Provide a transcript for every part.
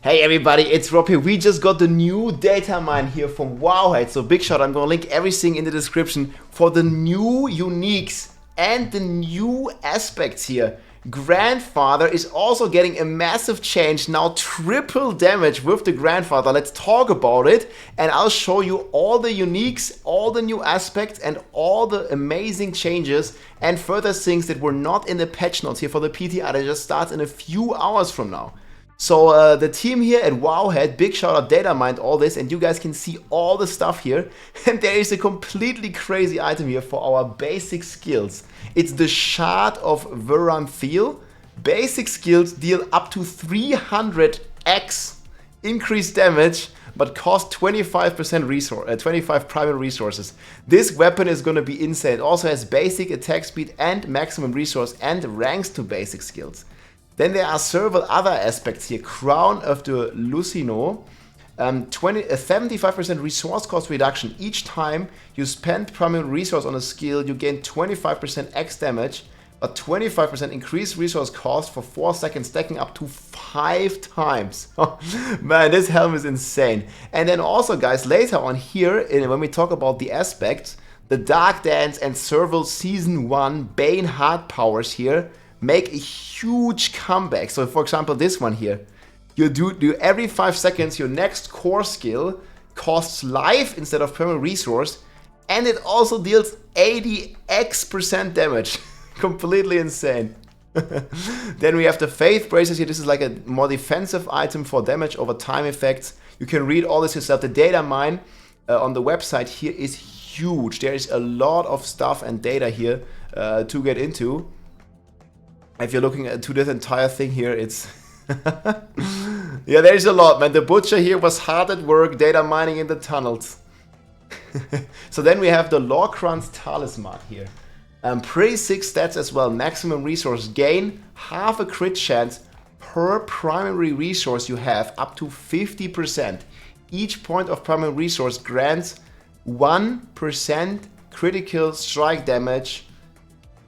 Hey everybody, it's Rob here. We just got the new Datamine here from Wowhead. So big shout, I'm gonna link everything in the description for the new uniques and the new aspects here. Grandfather is also getting a massive change, now triple damage with the Grandfather. Let's talk about it and I'll show you all the uniques, all the new aspects and all the amazing changes and further things that were not in the patch notes here for the PTR that just starts in a few hours from now. So the team here at Wowhead, big shout out, Datamine, all this, and you guys can see all the stuff here. And there is a completely crazy item here for our basic skills. It's the Shard of Veranthil. Basic skills deal up to 300x increased damage, but cost 25 primary resources. This weapon is gonna be insane. It also has basic attack speed and maximum resource and ranks to basic skills. Then there are several other aspects here. Crown of the Lucino, 75% resource cost reduction. Each time you spend primary resource on a skill, you gain 25% X damage, but 25% increased resource cost for 4 seconds, stacking up to 5 times. Man, this helm is insane. And then also, guys, later on here, when we talk about the aspects, the Dark Dance and Serval Season 1 Bane Heart powers here make a huge comeback. So for example, this one here, you do every 5 seconds, your next core skill costs life instead of primary resource, and it also deals 80x% damage. Completely insane. Then we have the Faith Braces here. This is like a more defensive item for damage over time effects. You can read all this yourself. The Datamine on the website here is huge. There is a lot of stuff and data here to get into. If you're looking at this entire thing here, it's yeah, there's a lot, man. The Butcher here was hard at work data mining in the tunnels. So then we have the Lorcran's Talisman here. Pretty sick stats as well. Maximum resource gain, half a crit chance per primary resource you have, up to 50%. Each point of primary resource grants 1% critical strike damage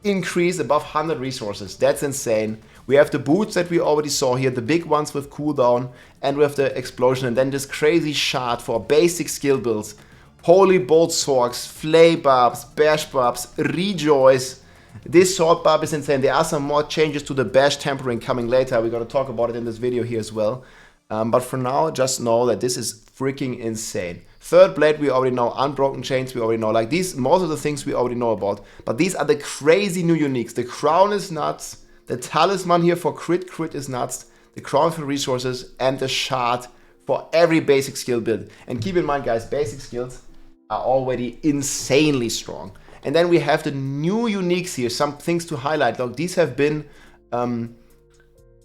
increase above 100 resources. That's insane. We have the boots that we already saw here, the big ones with cooldown, and we have the explosion, and then this crazy shard for basic skill builds. Holy Bolt Sorcs, Flay Barbs, Bash Barbs, Rejoice. This sword barb is insane. There are some more changes to the bash tempering coming later. We're going to talk about it in this video here as well. But for now, just know that this is freaking insane. Third blade we already know, unbroken chains we already know, like these, most of the things we already know about. But these are the crazy new uniques. The crown is nuts, the talisman here for crit is nuts, the crown for resources, and the shard for every basic skill build. And keep in mind, guys, basic skills are already insanely strong. And then we have the new uniques here, some things to highlight. Look, these have been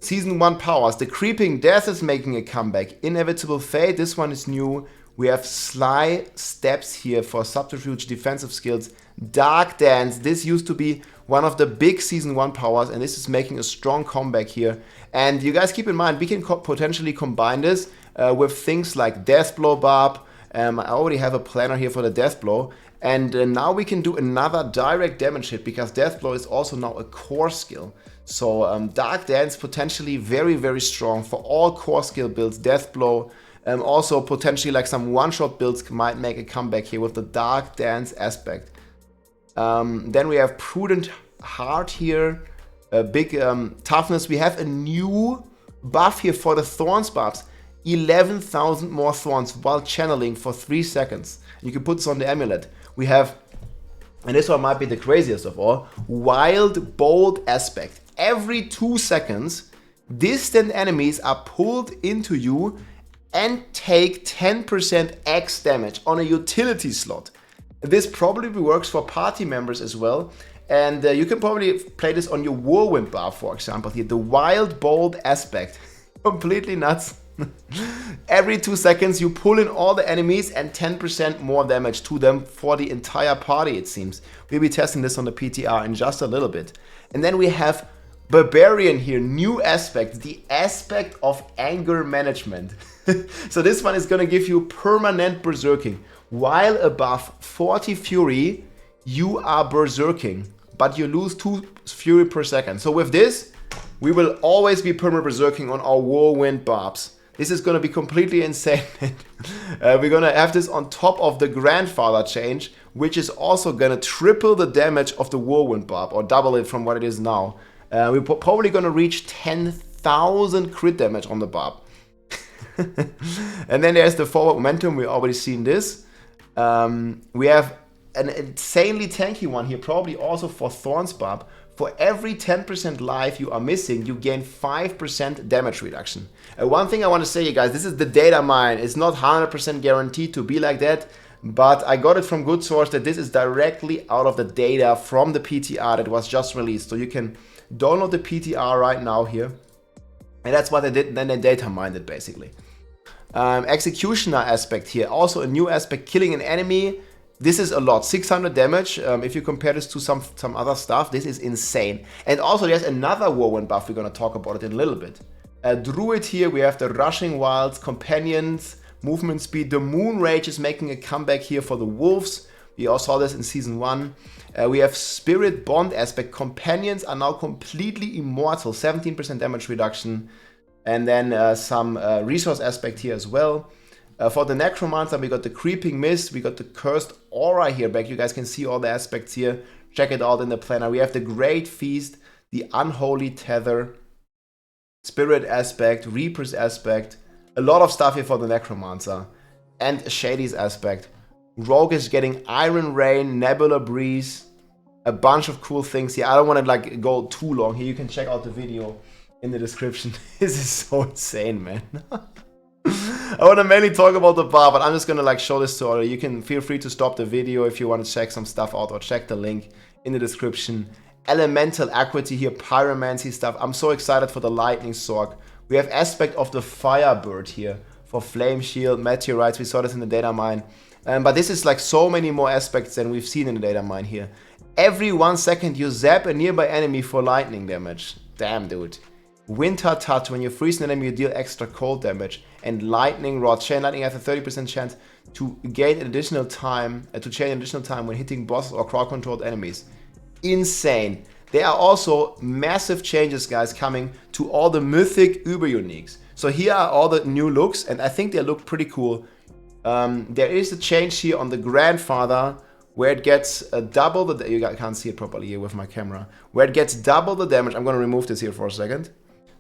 Season 1 powers. The Creeping Death is making a comeback. Inevitable Fate, this one is new. We have Sly Steps here for subterfuge defensive skills. Dark Dance, this used to be one of the big Season 1 powers, and this is making a strong comeback here. And you guys keep in mind, we can potentially combine this with things like Deathblow Barb. I already have a planner here for the Deathblow. And now we can do another direct damage hit, because Deathblow is also now a core skill. So Dark Dance potentially very, very strong for all core skill builds. Deathblow. Also potentially like some one-shot builds might make a comeback here with the Dark Dance aspect. Then we have Prudent Heart here, a big toughness. We have a new buff here for the Thorns Barbs. 11,000 more thorns while channeling for 3 seconds. You can put this on the amulet. We have, and this one might be the craziest of all, Wild Bolt aspect. Every 2 seconds, distant enemies are pulled into you and take 10% X damage on a utility slot. This probably works for party members as well. And you can probably play this on your Whirlwind bar, for example, here. The Wild Bolt aspect. Completely nuts. Every 2 seconds you pull in all the enemies and 10% more damage to them for the entire party, it seems. We'll be testing this on the PTR in just a little bit. And then we have Barbarian here, new aspect, the aspect of anger management. So this one is gonna give you permanent berserking. While above 40 fury, you are berserking, but you lose 2 fury per second. So with this, we will always be permanent berserking on our Whirlwind Barbs. This is going to be completely insane. We're going to have this on top of the Grandfather change, which is also going to triple the damage of the Whirlwind Barb, or double it from what it is now. We're probably going to reach 10,000 crit damage on the Barb. And then there's the forward momentum. We've already seen this. We have an insanely tanky one here, probably also for Thorn's Barb. For every 10% life you are missing, you gain 5% damage reduction. One thing I want to say, you guys, this is the Datamine. It's not 100% guaranteed to be like that, but I got it from good source that this is directly out of the data from the PTR that was just released. So you can download the PTR right now here. And that's what they did, then they data-mined it basically. Executioner aspect here, also a new aspect, killing an enemy. This is a lot, 600 damage. If you compare this to some other stuff, this is insane. And also there's another Whirlwind buff, we're gonna talk about it in a little bit. Druid here, we have the Rushing Wilds, Companions, Movement Speed. The Moon Rage is making a comeback here for the Wolves. We all saw this in Season 1. We have Spirit Bond aspect. Companions are now completely immortal, 17% damage reduction. And then some resource aspect here as well. For the Necromancer, we got the Creeping Mist, we got the Cursed Aura here back. You guys can see all the aspects here. Check it out in the planner. We have the Great Feast, the Unholy Tether, Spirit aspect, Reaper's aspect. A lot of stuff here for the Necromancer. And Shady's aspect. Rogue is getting Iron Rain, Nebula Breeze. A bunch of cool things here. I don't want to like go too long here. You can check out the video in the description. This is so insane, man. I want to mainly talk about the bar, but I'm just gonna like show this to all. You can feel free to stop the video if you want to check some stuff out, or check the link in the description. Elemental Acuity here, Pyromancy stuff. I'm so excited for the Lightning Sorc. We have aspect of the Firebird here for Flame Shield, Meteorites. We saw this in the Datamine. But this is like so many more aspects than we've seen in the Datamine here. Every 1 second you zap a nearby enemy for lightning damage. Damn, dude. Winter Touch, when you freeze an enemy, you deal extra cold damage. And Lightning Rod, Chain Lightning has a 30% chance to gain additional time, when hitting bosses or crowd-controlled enemies. Insane. There are also massive changes, guys, coming to all the Mythic Uber-Uniques. So here are all the new looks, and I think they look pretty cool. There is a change here on the Grandfather, where it gets double the... You can't see it properly here with my camera. Where it gets double the damage. I'm going to remove this here for a second.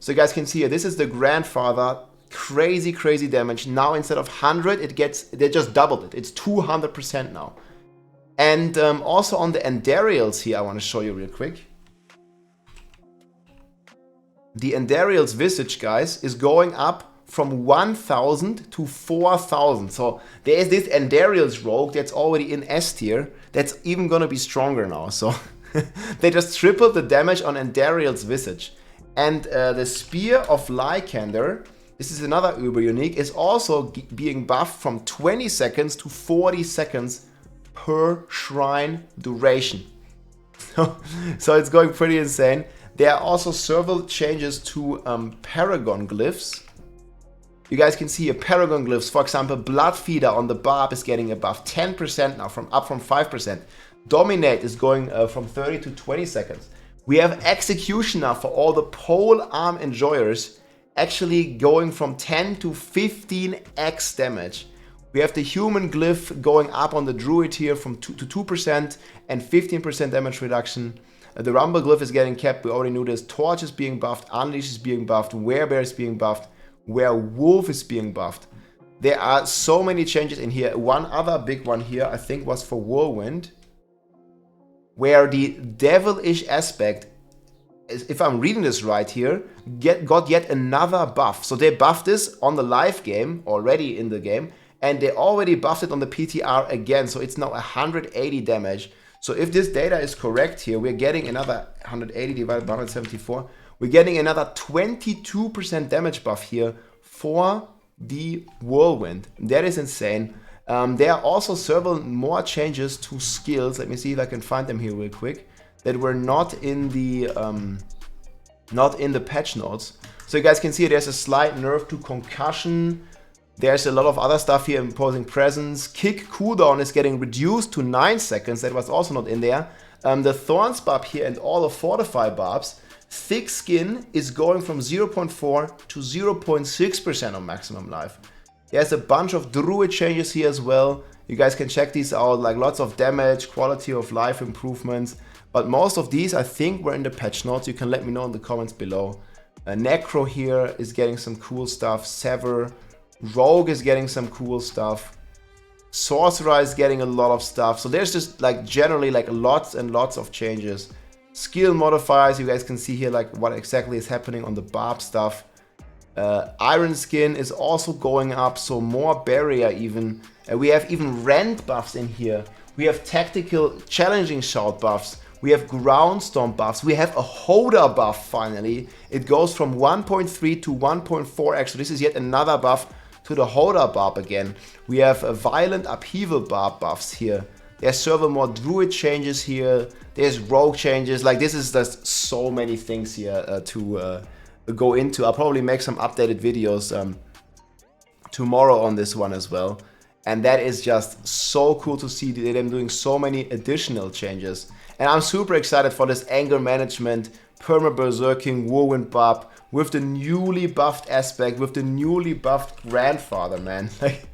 So you guys can see here, this is the Grandfather. Crazy, crazy damage. Now instead of 100, they just doubled it. It's 200% now. And also on the Endarials here, I want to show you real quick. The Endarial's Visage, guys, is going up from 1,000 to 4,000. So there is this Endarial's Rogue that's already in S tier. That's even going to be stronger now. So they just tripled the damage on Endarial's Visage. And the Spear of Lycander, this is another Uber unique, is also being buffed from 20 seconds to 40 seconds per shrine duration. So it's going pretty insane. There are also several changes to Paragon Glyphs. You guys can see here Paragon Glyphs. For example, Bloodfeeder on the Barb is getting a buff, 10% now, up from 5%. Dominate is going from 30 to 20 seconds. We have Executioner for all the pole arm enjoyers, actually going from 10 to 15x damage. We have the Human Glyph going up on the Druid here from 2 to 2% and 15% damage reduction. The Rumble Glyph is getting kept, we already knew this. Torch is being buffed, Unleash is being buffed, Werebear is being buffed, Werewolf is being buffed. There are so many changes in here. One other big one here, I think, was for Whirlwind, where the Devilish aspect, if I'm reading this right here, got yet another buff. So they buffed this on the live game, already in the game, and they already buffed it on the PTR again, so it's now 180 damage. So if this data is correct here, we're getting another 180 divided by 174. We're getting another 22% damage buff here for the Whirlwind. That is insane. There are also several more changes to skills. Let me see if I can find them here real quick, that were not in the patch notes. So you guys can see there's a slight nerf to Concussion. There's a lot of other stuff here, imposing presence. Kick cooldown is getting reduced to 9 seconds. That was also not in there. The Thorns Barb here and all the Fortify Barbs Thick skin is going from 0.4 to 0.6% on maximum life. There's a bunch of Druid changes here as well. You guys can check these out, like lots of damage, quality of life improvements. But most of these, I think, were in the patch notes. You can let me know in the comments below. Necro here is getting some cool stuff. Sever. Rogue is getting some cool stuff. Sorcerer is getting a lot of stuff. So there's just like generally like lots and lots of changes. Skill modifiers, you guys can see here like what exactly is happening on the Barb stuff. Iron skin is also going up, so more barrier even. We have even rend buffs in here. We have tactical challenging shout buffs. We have ground stomp buffs. We have a holder buff finally. It goes from 1.3 to 1.4x. So this is yet another buff to the holder barb again. We have a violent upheaval barb buffs here. There's server more druid changes here. There's rogue changes. Like this is just so many things here to go into. I'll probably make some updated videos tomorrow on this one as well. And that is just so cool to see them doing so many additional changes. And I'm super excited for this anger management, perma berserking, whirlwind barb with the newly buffed aspect, with the newly buffed grandfather, man. Like,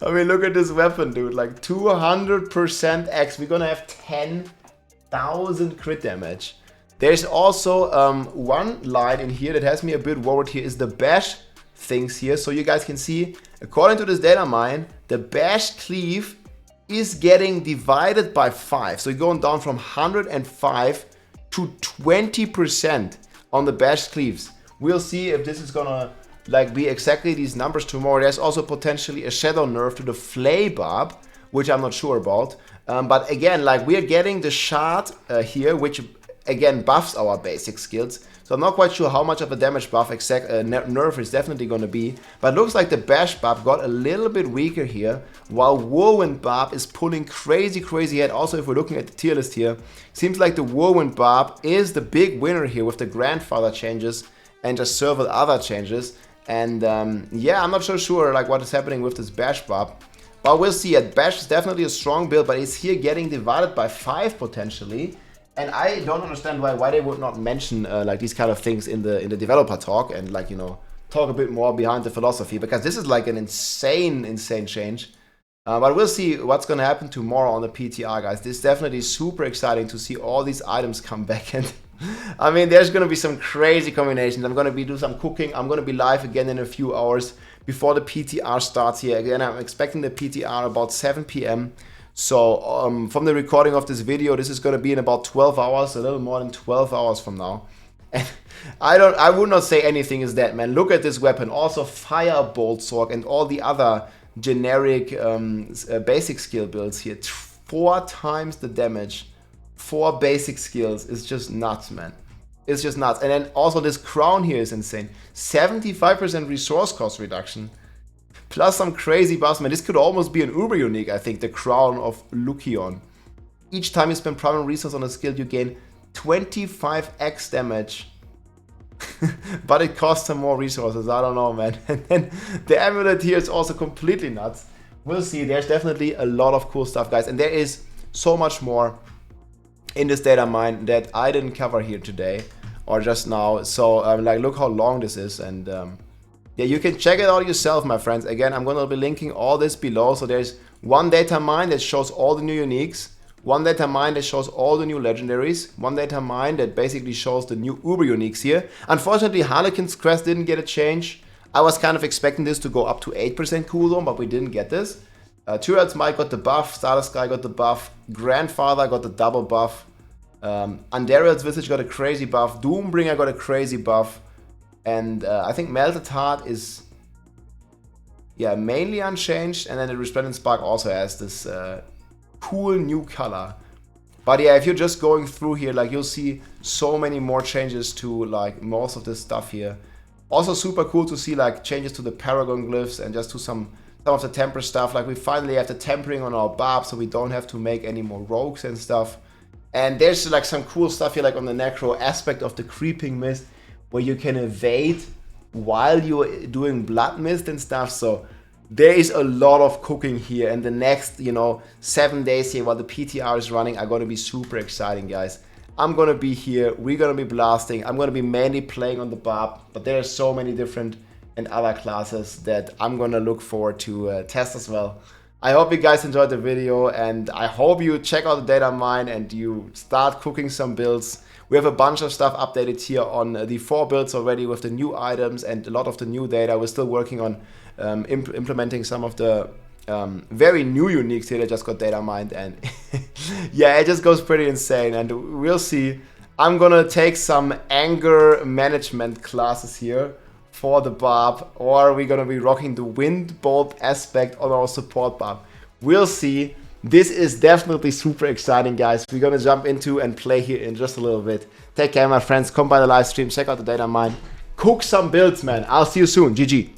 I mean, look at this weapon, dude. Like 200% X. We're gonna have 10,000 crit damage. There's also one line in here that has me a bit worried here is the bash things here. So you guys can see, according to this data mine, the bash cleave is getting divided by 5. So you're going down from 105 to 20% on the bash cleaves. We'll see if this is gonna like be exactly these numbers tomorrow. There's also potentially a shadow nerf to the flay barb, which I'm not sure about. But again, like we are getting the shard here, which again buffs our basic skills. So I'm not quite sure how much of a damage buff nerf is definitely going to be. But it looks like the bash barb got a little bit weaker here, while whirlwind barb is pulling crazy ahead. Also, if we're looking at the tier list here, seems like the whirlwind barb is the big winner here with the grandfather changes and just several other changes. And yeah, I'm not so sure like what is happening with this bash barb. But we'll see. Bash is definitely a strong build, but it's here getting divided by 5 potentially. And I don't understand why they would not mention like these kind of things in the developer talk and like, you know, talk a bit more behind the philosophy, because this is like an insane change. But we'll see what's going to happen tomorrow on the PTR, guys. This is definitely super exciting to see all these items come back. And I mean, there's going to be some crazy combinations. I'm going to do some cooking. I'm going to be live again in a few hours before the PTR starts here. Again, I'm expecting the PTR about 7 p.m. So from the recording of this video, this is going to be in about 12 hours, a little more than 12 hours from now. And I would not say anything is dead, man. Look at this weapon. Also Firebolt Sorc and all the other generic basic skill builds here. 4 times the damage. 4 basic skills is just nuts, man. It's just nuts. And then also this crown here is insane. 75% resource cost reduction. Plus some crazy buffs, man. This could almost be an uber unique, I think, the crown of Lucion. Each time you spend primary resource on a skill, you gain 25x damage. But it costs some more resources. I don't know, man. And then the amulet here is also completely nuts. We'll see. There's definitely a lot of cool stuff, guys. And there is so much more in this data mine that I didn't cover here today or just now. So like, look how long this is. And yeah, you can check it out yourself, my friends. Again, I'm going to be linking all this below. So there's one data mine that shows all the new uniques, one data mine that shows all the new legendaries, one data mine that basically shows the new uber uniques here. Unfortunately, Harlequin's Crest didn't get a change. I was kind of expecting this to go up to 8% cooldown, but we didn't get this. Turret's Might got the buff, Stardust Sky got the buff, Grandfather got the double buff, Andariel's Visage got a crazy buff, Doombringer got a crazy buff. And I think Melted Heart is, yeah, mainly unchanged. And then the Resplendent Spark also has this cool new color. But yeah, if you're just going through here, like you'll see so many more changes to like most of this stuff here. Also super cool to see like changes to the Paragon glyphs and just to some of the temper stuff. Like we finally have the tempering on our Barbs, so we don't have to make any more rogues and stuff. And there's like some cool stuff here, like on the Necro aspect of the Creeping Mist, where you can evade while you're doing Blood Mist and stuff. So there is a lot of cooking here, and the next, you know, 7 days here while the PTR is running are going to be super exciting, guys. I'm gonna be here, we're gonna be blasting, I'm gonna be mainly playing on the Barb, but there are so many different and other classes that I'm gonna look forward to test as well. I hope you guys enjoyed the video, and I hope you check out the Datamine and you start cooking some builds. We have a bunch of stuff updated here on the 4 builds already with the new items and a lot of the new data. We're still working on implementing some of the very new uniques here that just got data mined, and yeah, it just goes pretty insane, and we'll see. I'm gonna take some anger management classes here for the Barb, or we're gonna be rocking the wind bolt aspect on our support Barb. We'll see. This is definitely super exciting, guys. We're gonna jump into and play here in just a little bit. Take care, my friends. Come by the live stream, check out the data mine, cook some builds, man. I'll see you soon. GG.